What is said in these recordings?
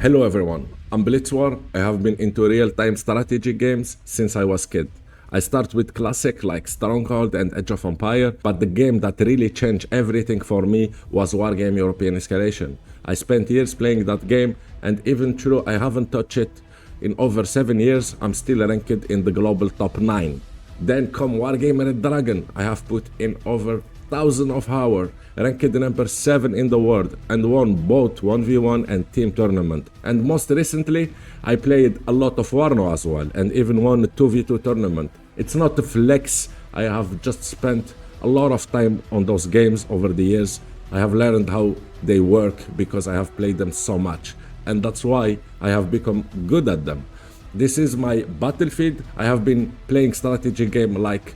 Hello everyone, I'm Blitz-War. I have been into real-time strategy games since I was kid. I start with classic like Stronghold and Age of Empire, but the game that really changed everything for me was Wargame European Escalation. I spent years playing that game, and even though I haven't touched it in over 7 years, I'm still ranked in the global top 9. Then come Wargame Red Dragon. I have put in over 1000 of hours, ranked number 7 in the world, and won both 1v1 and team tournament. And most recently, I played a lot of Warno as well, and even won a 2v2 tournament. It's not a flex, I have just spent a lot of time on those games over the years. I have learned how they work because I have played them so much, and that's why I have become good at them. This is my battlefield. I have been playing strategy game like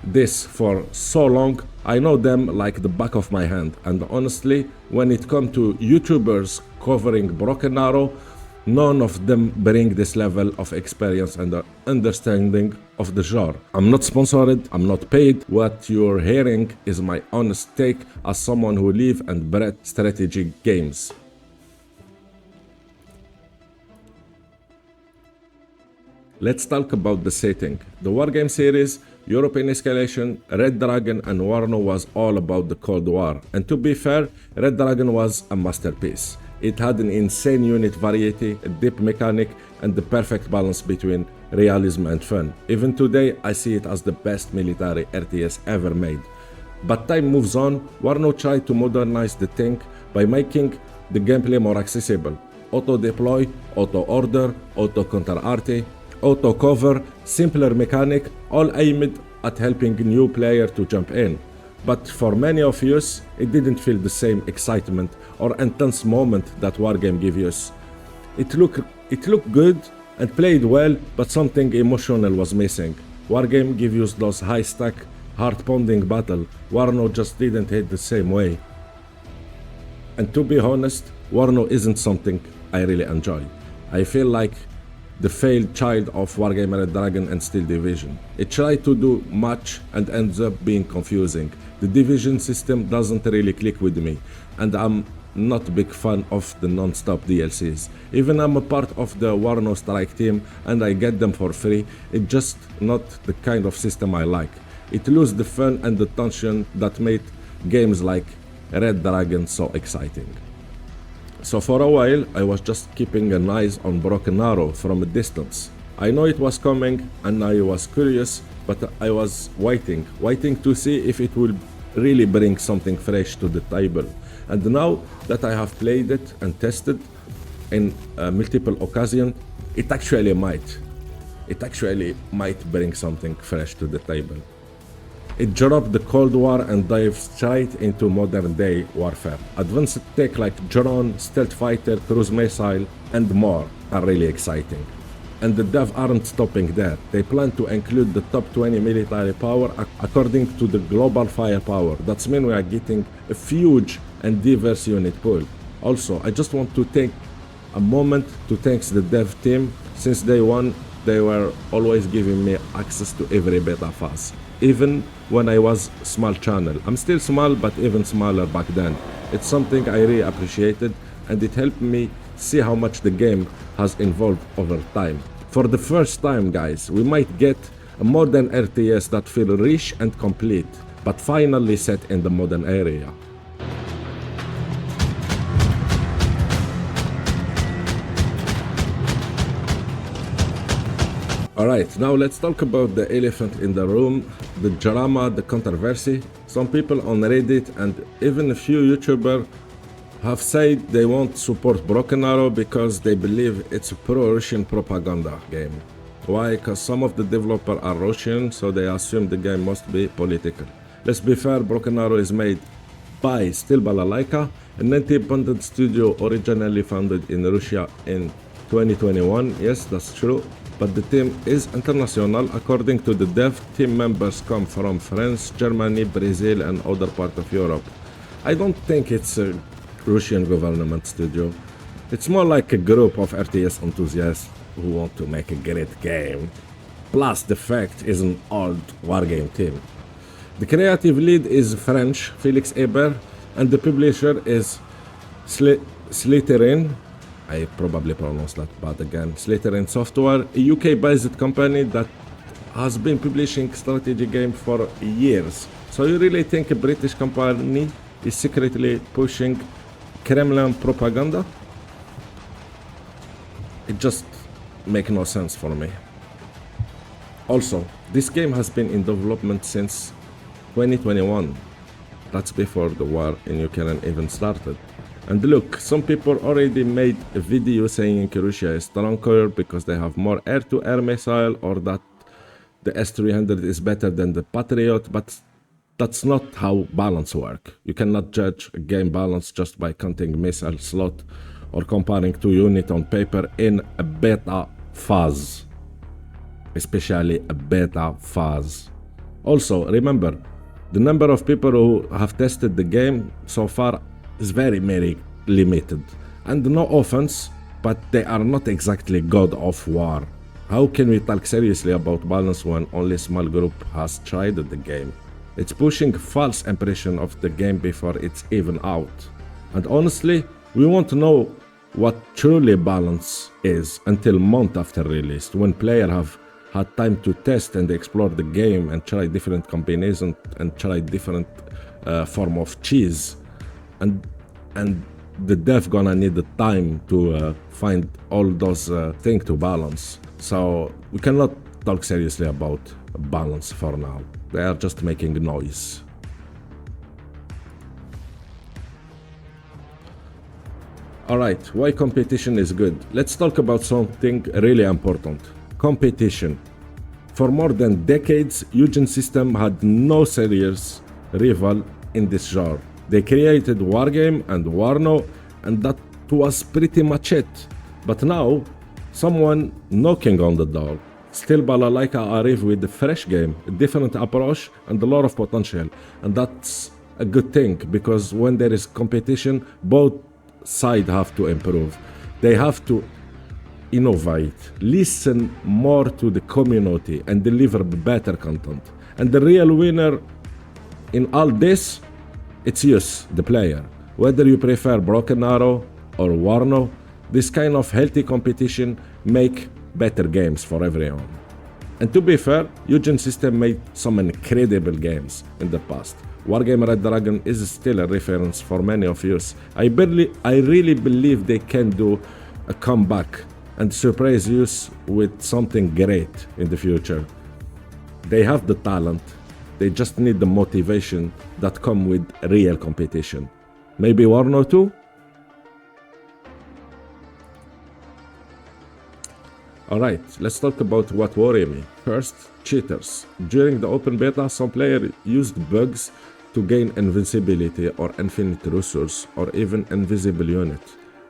this for so long. I know them like the back of my hand, and honestly, when it comes to YouTubers covering Broken Arrow, none of them bring this level of experience and understanding of the genre. I'm not sponsored, I'm not paid. What you're hearing is my honest take as someone who live and breathe strategy games. Let's talk about the setting. The Wargame series, European Escalation, Red Dragon and Warno was all about the Cold War. And to be fair, Red Dragon was a masterpiece. It had an insane unit variety, a deep mechanic, and the perfect balance between realism and fun. Even today, I see it as the best military RTS ever made. But time moves on. Warno tried to modernize the thing by making the gameplay more accessible. Auto-deploy, auto-order, auto-counter-arty, auto-cover, simpler mechanic, all aimed at helping new player to jump in. But for many of us, it didn't feel the same excitement or intense moment that Wargame gives us. It looked good and played well, but something emotional was missing. Wargame gives you those high-stack, heart-pounding battle. Warno just didn't hit the same way. And to be honest, Warno isn't something I really enjoy. I feel like the failed child of Wargame Red Dragon and Steel Division. It tried to do much and ends up being confusing. The division system doesn't really click with me, and I'm not a big fan of the non-stop DLCs. Even I'm a part of the Warno Strike team and I get them for free, it's just not the kind of system I like. It loses the fun and the tension that made games like Red Dragon so exciting. So for a while, I was just keeping an eye on Broken Arrow from a distance. I know it was coming and I was curious, but I was waiting to see if it will really bring something fresh to the table. And now that I have played it and tested in multiple occasions, it actually might bring something fresh to the table. It dropped the Cold War and dived straight into modern day warfare. Advanced tech like drone, stealth fighter, cruise missile, and more are really exciting. And the dev aren't stopping there. They plan to include the top 20 military power according to the global firepower. That means we are getting a huge and diverse unit pool. Also, I just want to take a moment to thank the dev team. Since day one, they were always giving me access to every beta phase. Even when I was small channel. I'm still small, but even smaller back then. It's something I really appreciated, and it helped me see how much the game has evolved over time. For the first time, guys, we might get a modern RTS that feel rich and complete, but finally set in the modern area. Alright, now let's talk about the elephant in the room, the drama, the controversy. Some people on Reddit and even a few YouTubers have said they won't support Broken Arrow because they believe it's a pro-Russian propaganda game. Why? Because some of the developers are Russian, so they assume the game must be political. Let's be fair, Broken Arrow is made by Steel Balalaika, an independent studio originally founded in Russia in 2021. Yes, that's true. But the team is international. According to the dev, team members come from France, Germany, Brazil, and other parts of Europe. I don't think it's a Russian government studio. It's more like a group of RTS enthusiasts who want to make a great game. Plus, the fact is an old Wargame team. The creative lead is French, Felix Eber, and the publisher is Slytherin. I probably pronounced that bad again. Slater Software, a UK-based company that has been publishing strategy game for years. So you really think a British company is secretly pushing Kremlin propaganda? It just makes no sense for me. Also, this game has been in development since 2021. That's before the war in Ukraine even started. And look, some people already made a video saying Russia is stronger because they have more air-to-air missile, or that the S-300 is better than the Patriot, but that's not how balance works. You cannot judge a game balance just by counting missile slot or comparing two units on paper in a beta phase. Especially a beta phase. Also, remember, the number of people who have tested the game so far is very, very limited. And no offense, but they are not exactly God of War. How can we talk seriously about balance when only a small group has tried the game? It's pushing false impression of the game before it's even out. And honestly, we won't know what truly balance is until month after release, when players have had time to test and explore the game and try different combinations and try different form of cheese. And the dev gonna need the time to find all those things to balance. So we cannot talk seriously about balance for now. They are just making noise. Alright, why competition is good? Let's talk about something really important. Competition. For more than decades, Eugen System had no serious rival in this genre. They created Wargame and Warno, and that was pretty much it. But now, someone knocking on the door. Still Balalaika arrive with a fresh game, a different approach, and a lot of potential. And that's a good thing, because when there is competition, both sides have to improve. They have to innovate, listen more to the community, and deliver better content. And the real winner in all this, it's you, the player. Whether you prefer Broken Arrow or Warno, this kind of healthy competition make better games for everyone. And to be fair, Eugen System made some incredible games in the past. Wargame Red Dragon is still a reference for many of you. I really believe they can do a comeback and surprise you with something great in the future. They have the talent, they just need the motivation that come with real competition. Maybe Warno 2? Alright, let's talk about what worry me. First, cheaters. During the open beta, some players used bugs to gain invincibility or infinite resource or even invisible unit.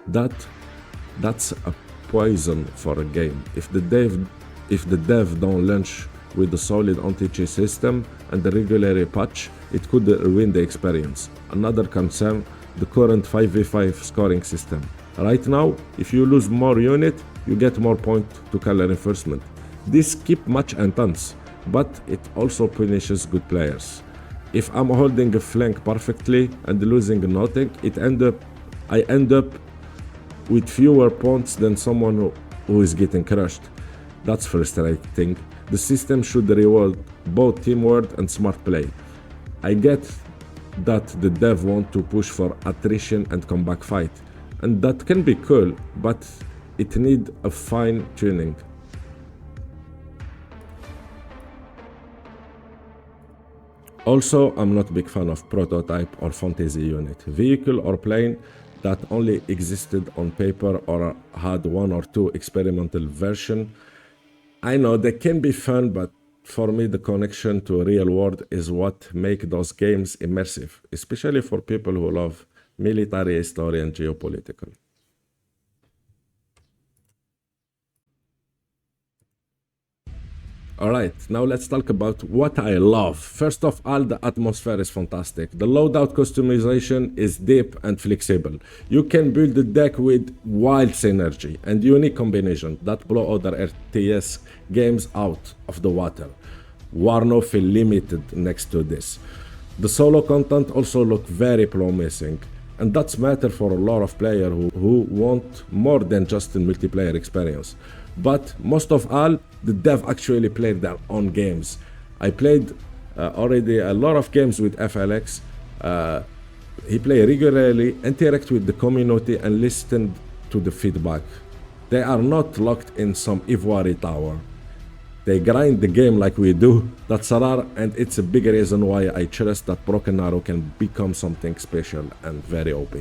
That's a poison for a game. If the dev don't launch with the solid anti-cheat system and the regular patch, it could ruin the experience. Another concern, the current 5v5 scoring system. Right now, if you lose more unit, you get more points to color reinforcement. This keeps match intense, but it also punishes good players. If I'm holding a flank perfectly and losing nothing, I end up with fewer points than someone who is getting crushed. That's frustrating. The system should reward both teamwork and smart play. I get that the dev want to push for attrition and comeback fight, and that can be cool, but it needs a fine tuning. Also, I'm not a big fan of prototype or fantasy unit, vehicle or plane that only existed on paper or had one or two experimental version. I know they can be fun, but for me the connection to a real world is what makes those games immersive, especially for people who love military, history and geopolitical. Alright, now let's talk about what I love. First of all, the atmosphere is fantastic. The loadout customization is deep and flexible. You can build the deck with wild synergy and unique combination that blow other RTS games out of the water. Warno feel limited next to this. The solo content also look very promising. And that's matter for a lot of players who want more than just a multiplayer experience. But most of all, the dev actually played their own games. I played already a lot of games with FLX. He played regularly, interact with the community and listened to the feedback. They are not locked in some ivory tower. They grind the game like we do. That's rare, and it's a big reason why I trust that Broken Arrow can become something special and very OP.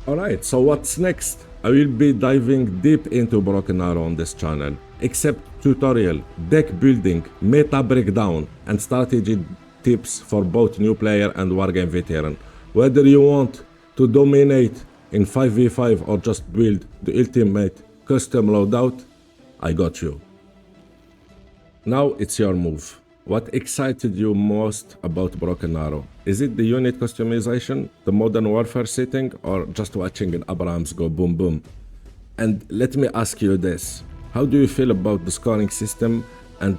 Alright, so what's next? I will be diving deep into Broken Arrow on this channel, except tutorial, deck building, meta breakdown, and strategy tips for both new player and Wargame veteran. Whether you want to dominate in 5v5 or just build the ultimate custom loadout, I got you. Now it's your move. What excited you most about Broken Arrow? Is it the unit customization, the modern warfare setting, or just watching an Abrams go boom boom? And let me ask you this, how do you feel about the scoring system and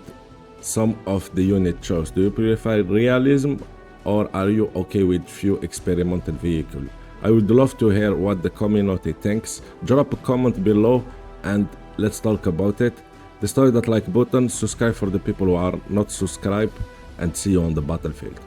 some of the unit choice? Do you prefer realism, or are you okay with few experimental vehicles? I would love to hear what the community thinks. Drop a comment below and let's talk about it. Destroy that like button, subscribe for the people who are not subscribed, and see you on the battlefield.